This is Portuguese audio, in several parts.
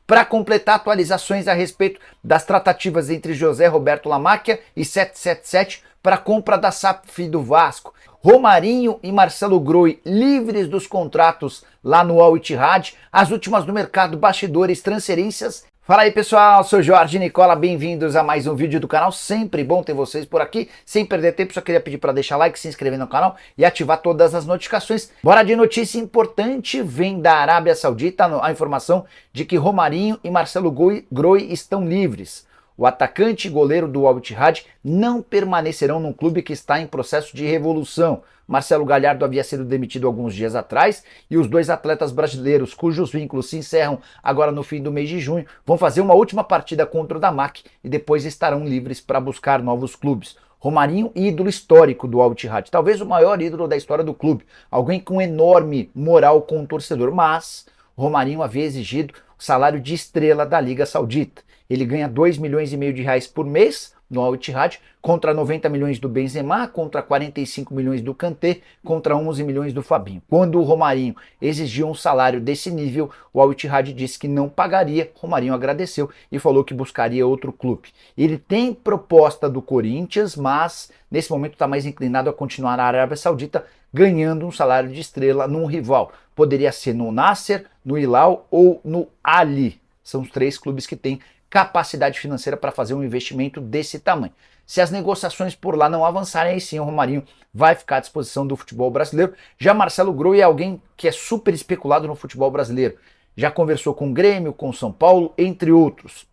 para completar atualizações a respeito das tratativas entre José Roberto Lamacchia e 777 para a compra da SAF do Vasco. Romarinho e Marcelo Groi livres dos contratos lá no Al Ittihad, as últimas no mercado, bastidores, transferências. Fala aí pessoal, sou Jorge Nicola, bem-vindos a mais um vídeo do canal, sempre bom ter vocês por aqui, sem perder tempo, só queria pedir para deixar like, se inscrever no canal e ativar todas as notificações. Bora de notícia importante, vem da Arábia Saudita a informação de que Romarinho e Marcelo Groi estão livres. O atacante e goleiro do Al Ittihad não permanecerão num clube que está em processo de revolução. Marcelo Galhardo havia sido demitido alguns dias atrás e os dois atletas brasileiros, cujos vínculos se encerram agora no fim do mês de junho, vão fazer uma última partida contra o Damac e depois estarão livres para buscar novos clubes. Romarinho, ídolo histórico do Al Ittihad, talvez o maior ídolo da história do clube, alguém com enorme moral com o torcedor, mas Romarinho havia exigido o salário de estrela da Liga Saudita. Ele ganha 2,5 milhões de reais por mês no Al Ittihad, contra 90 milhões do Benzema, contra 45 milhões do Kanté, contra 11 milhões do Fabinho. Quando o Romarinho exigiu um salário desse nível, o Al Ittihad disse que não pagaria, Romarinho agradeceu e falou que buscaria outro clube. Ele tem proposta do Corinthians, mas nesse momento está mais inclinado a continuar na Arábia Saudita, ganhando um salário de estrela num rival. Poderia ser no Nasser, no Hilal ou no Ali. São os três clubes que têm capacidade financeira para fazer um investimento desse tamanho. Se as negociações por lá não avançarem, aí sim o Romarinho vai ficar à disposição do futebol brasileiro. Já Marcelo Groi é alguém que é super especulado no futebol brasileiro. Já conversou com o Grêmio, com o São Paulo, entre outros.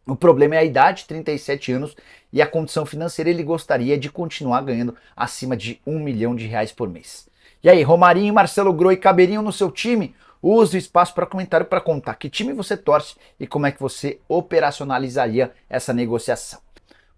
O problema é a idade, 37 anos, e a condição financeira. Ele gostaria de continuar ganhando acima de 1 milhão de reais por mês. E aí, Romarinho e Marcelo Groi caberiam no seu time? Use o espaço para comentário para contar que time você torce e como é que você operacionalizaria essa negociação.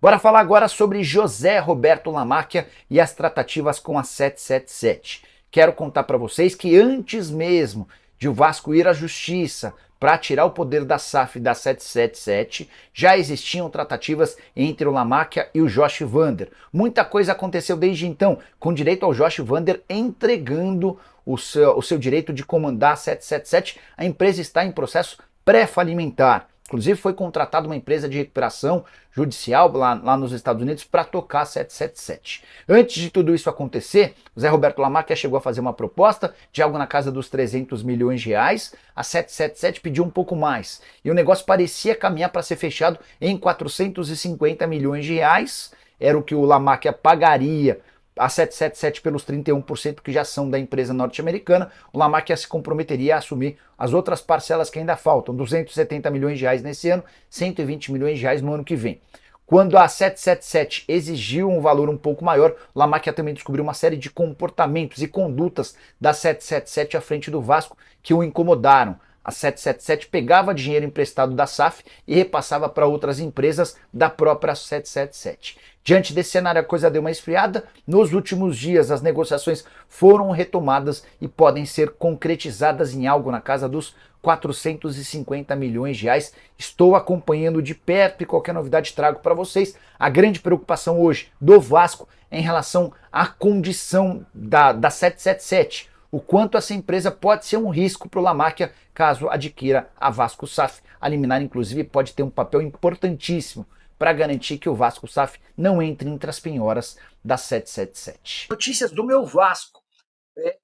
Bora falar agora sobre José Roberto Lamacchia e as tratativas com a 777. Quero contar para vocês que antes mesmo de o Vasco ir à justiça para tirar o poder da SAF da 777, já existiam tratativas entre o Lamacchia e o Josh Vander. Muita coisa aconteceu desde então, com direito ao Josh Vander entregando o seu direito de comandar a 777. A empresa está em processo pré-falimentar. Inclusive foi contratada uma empresa de recuperação judicial lá nos Estados Unidos para tocar a 777. Antes de tudo isso acontecer, o Zé Roberto Lamacchia chegou a fazer uma proposta de algo na casa dos 300 milhões de reais. A 777 pediu um pouco mais. E o negócio parecia caminhar para ser fechado em 450 milhões de reais. Era o que o Lamacchia pagaria a 777 pelos 31% que já são da empresa norte-americana. O Lamacchia se comprometeria a assumir as outras parcelas que ainda faltam, 270 milhões de reais nesse ano, 120 milhões de reais no ano que vem. Quando a 777 exigiu um valor um pouco maior, o Lamacchia também descobriu uma série de comportamentos e condutas da 777 à frente do Vasco que o incomodaram. A 777 pegava dinheiro emprestado da SAF e repassava para outras empresas da própria 777. Diante desse cenário, a coisa deu uma esfriada. Nos últimos dias, as negociações foram retomadas e podem ser concretizadas em algo na casa dos 450 milhões de reais. Estou acompanhando de perto e qualquer novidade trago para vocês. A grande preocupação hoje do Vasco é em relação à condição da 777. O quanto essa empresa pode ser um risco para o Lamacchia caso adquira a Vasco SAF. A liminar, inclusive, pode ter um papel importantíssimo para garantir que o Vasco SAF não entre entre as penhoras da 777. Notícias do meu Vasco.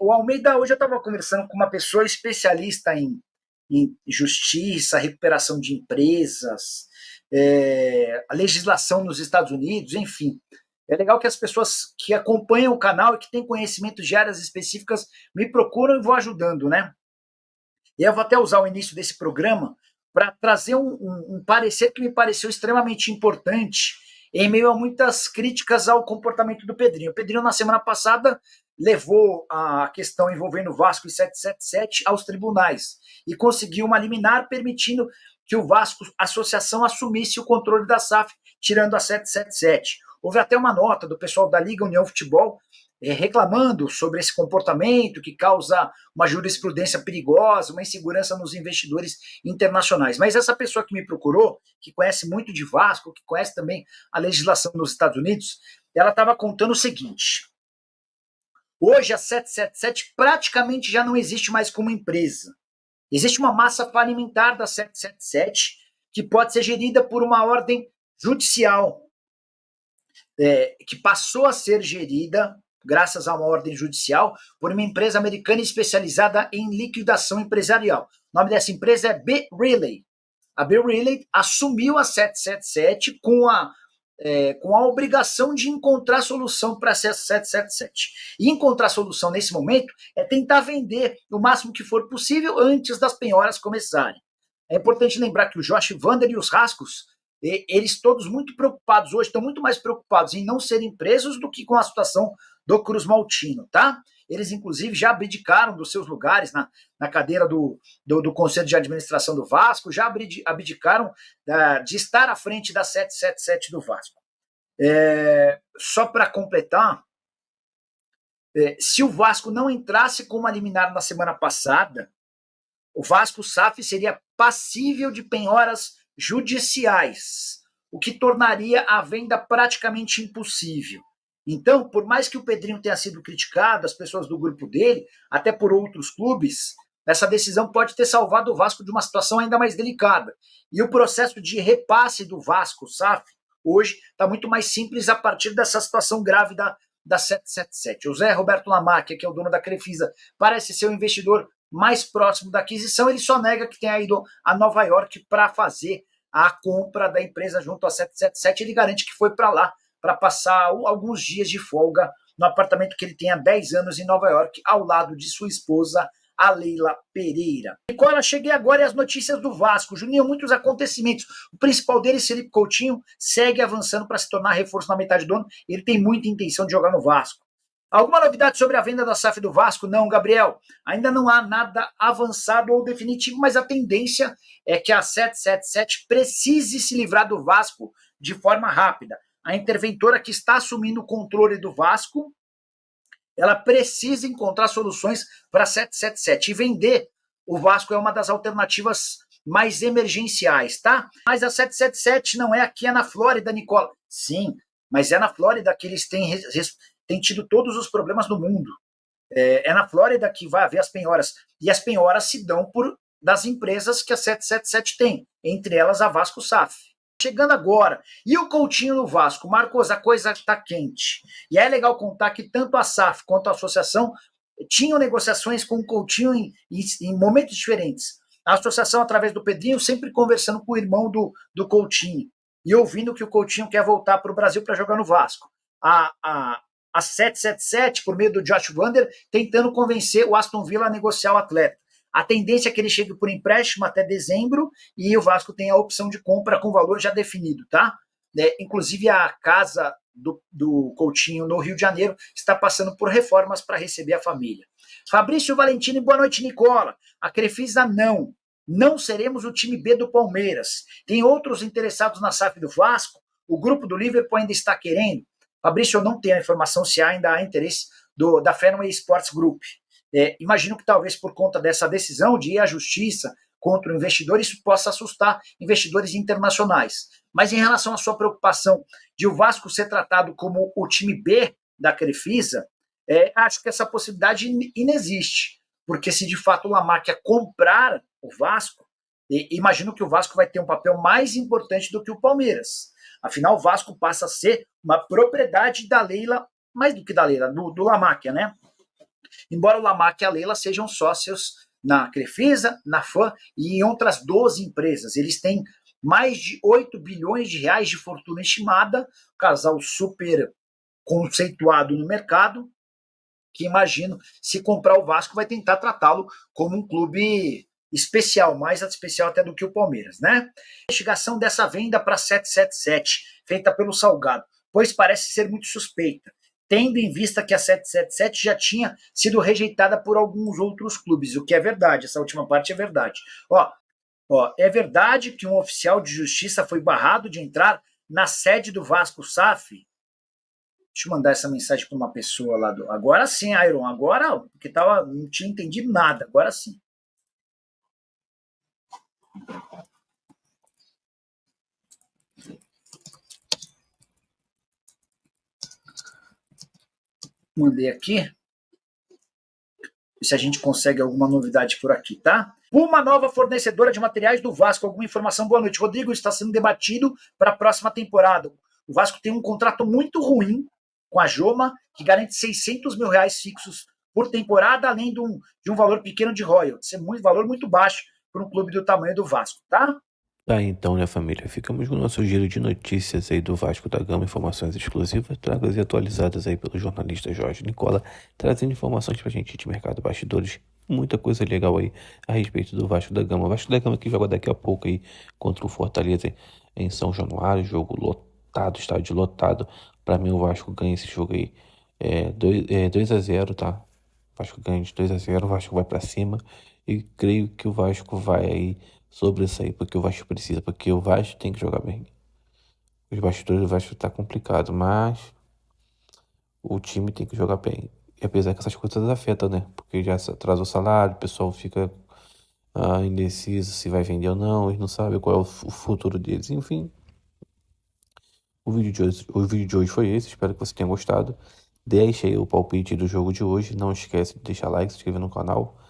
O Almeida, hoje eu estava conversando com uma pessoa especialista em justiça, recuperação de empresas, a legislação nos Estados Unidos, enfim. É legal que as pessoas que acompanham o canal e que têm conhecimentos de áreas específicas me procuram e vou ajudando, né? E eu vou até usar o início desse programa para trazer um parecer que me pareceu extremamente importante em meio a muitas críticas ao comportamento do Pedrinho. O Pedrinho, na semana passada, levou a questão envolvendo Vasco e 777 aos tribunais e conseguiu uma liminar permitindo que o Vasco, associação, assumisse o controle da SAF, tirando a 777. Houve até uma nota do pessoal da Liga União Futebol reclamando sobre esse comportamento que causa uma jurisprudência perigosa, uma insegurança nos investidores internacionais. Mas essa pessoa que me procurou, que conhece muito de Vasco, que conhece também a legislação nos Estados Unidos, ela estava contando o seguinte: hoje a 777 praticamente já não existe mais como empresa. Existe uma massa falimentar da 777 que pode ser gerida por uma ordem judicial, que passou a ser gerida, graças a uma ordem judicial, por uma empresa americana especializada em liquidação empresarial. O nome dessa empresa é B. Riley. A B. Riley assumiu a 777 com a obrigação de encontrar solução para a 777. E encontrar solução nesse momento é tentar vender o máximo que for possível antes das penhoras começarem. É importante lembrar que o Josh Vander e os Rascos, eles todos muito preocupados hoje, estão muito mais preocupados em não serem presos do que com a situação do Cruz Maltino, tá? Eles, inclusive, já abdicaram dos seus lugares na cadeira do Conselho de Administração do Vasco, já abdicaram de estar à frente da 777 do Vasco. Só para completar, se o Vasco não entrasse com uma liminar na semana passada, o Vasco SAF seria passível de penhoras judiciais, o que tornaria a venda praticamente impossível. Então, por mais que o Pedrinho tenha sido criticado, as pessoas do grupo dele, até por outros clubes, essa decisão pode ter salvado o Vasco de uma situação ainda mais delicada. E o processo de repasse do Vasco SAF hoje está muito mais simples a partir dessa situação grave da 777. O Zé Roberto Lamacchia, que é o dono da Crefisa, parece ser o investidor mais próximo da aquisição. Ele só nega que tenha ido a Nova York para fazer a compra da empresa junto à 777. Ele garante que foi para lá para passar alguns dias de folga no apartamento que ele tem há 10 anos em Nova York, ao lado de sua esposa, a Leila Pereira. Nicola, cheguei agora e as notícias do Vasco. Juninho, muitos acontecimentos. O principal deles, Felipe Coutinho, segue avançando para se tornar reforço na metade do ano. Ele tem muita intenção de jogar no Vasco. Alguma novidade sobre a venda da SAF do Vasco? Não, Gabriel. Ainda não há nada avançado ou definitivo, mas a tendência é que a 777 precise se livrar do Vasco de forma rápida. A interventora que está assumindo o controle do Vasco, ela precisa encontrar soluções para a 777. E vender o Vasco é uma das alternativas mais emergenciais, tá? Mas a 777 não é aqui, é na Flórida, Nicola. Sim, mas é na Flórida que eles têm tido todos os problemas do mundo. É na Flórida que vai haver as penhoras. E as penhoras se dão das empresas que a 777 tem, entre elas a Vasco SAF. Chegando agora. E o Coutinho no Vasco? Marcos, a coisa está quente. E é legal contar que tanto a SAF quanto a associação tinham negociações com o Coutinho em momentos diferentes. A associação, através do Pedrinho, sempre conversando com o irmão do Coutinho e ouvindo que o Coutinho quer voltar para o Brasil para jogar no Vasco. A 777, por meio do Josh Vander, tentando convencer o Aston Villa a negociar o atleta. A tendência é que ele chegue por empréstimo até dezembro e o Vasco tem a opção de compra com valor já definido, tá? Inclusive a casa do Coutinho no Rio de Janeiro está passando por reformas para receber a família. Fabrício Valentini, boa noite, Nicola. A Crefisa não seremos o time B do Palmeiras. Tem outros interessados na SAF do Vasco? O grupo do Liverpool ainda está querendo? Fabrício, eu não tenho a informação se ainda há interesse da Fenway Sports Group. Imagino que talvez por conta dessa decisão de ir à justiça contra o investidor, isso possa assustar investidores internacionais. Mas em relação à sua preocupação de o Vasco ser tratado como o time B da Crefisa, acho que essa possibilidade inexiste. Porque se de fato o Lamacchia comprar o Vasco, imagino que o Vasco vai ter um papel mais importante do que o Palmeiras. Afinal, o Vasco passa a ser uma propriedade da Leila, mais do que da Leila, do Lamacchia, né? Embora o Lamacchia e a Leila sejam sócios na Crefisa, na FAM e em outras 12 empresas. Eles têm mais de 8 bilhões de reais de fortuna estimada, um casal super conceituado no mercado, que imagino, se comprar o Vasco, vai tentar tratá-lo como um clube especial, mais especial até do que o Palmeiras, né? A investigação dessa venda para 777, feita pelo Salgado, pois parece ser muito suspeita, tendo em vista que a 777 já tinha sido rejeitada por alguns outros clubes, o que é verdade, essa última parte é verdade. É verdade que um oficial de justiça foi barrado de entrar na sede do Vasco SAF? Deixa eu mandar essa mensagem para uma pessoa lá do... Agora sim, Iron, agora, porque não tinha entendido nada, agora sim. Mandei aqui. se a gente consegue alguma novidade por aqui, tá? Uma nova fornecedora de materiais do Vasco. Alguma informação? Boa noite, Rodrigo. Está sendo debatido para a próxima temporada. O Vasco tem um contrato muito ruim com a Joma, que garante R$ 600 mil fixos por temporada, além de um valor pequeno de royalties. É um valor muito baixo para um clube do tamanho do Vasco, tá? Tá, então, né, família? Ficamos com o nosso giro de notícias aí do Vasco da Gama, informações exclusivas, tragas e atualizadas aí pelo jornalista Jorge Nicola, trazendo informações pra gente de mercado bastidores, muita coisa legal aí a respeito do Vasco da Gama. O Vasco da Gama que joga daqui a pouco aí contra o Fortaleza em São Januário, jogo lotado, estádio lotado. Pra mim o Vasco ganha esse jogo aí 2-0, tá? O Vasco ganha de 2-0, o Vasco vai pra cima e creio que o Vasco vai aí sobressair, porque o Vasco precisa, porque o Vasco tem que jogar bem. Os bastidores do Vasco tá complicado, mas o time tem que jogar bem. E apesar que essas coisas afetam, né? Porque já atrasa o salário, o pessoal fica indeciso se vai vender ou não, eles não sabem qual é o futuro deles. Enfim, o vídeo de hoje foi esse, espero que você tenha gostado. Deixa aí o palpite do jogo de hoje, não esquece de deixar like, se inscrever no canal.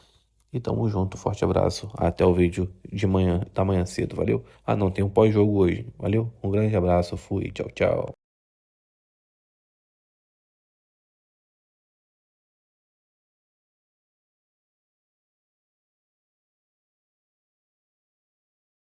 E tamo junto, forte abraço. Até o vídeo de manhã, da manhã cedo, valeu? Ah, não, tem um pós-jogo hoje, valeu? Um grande abraço, fui, tchau, tchau.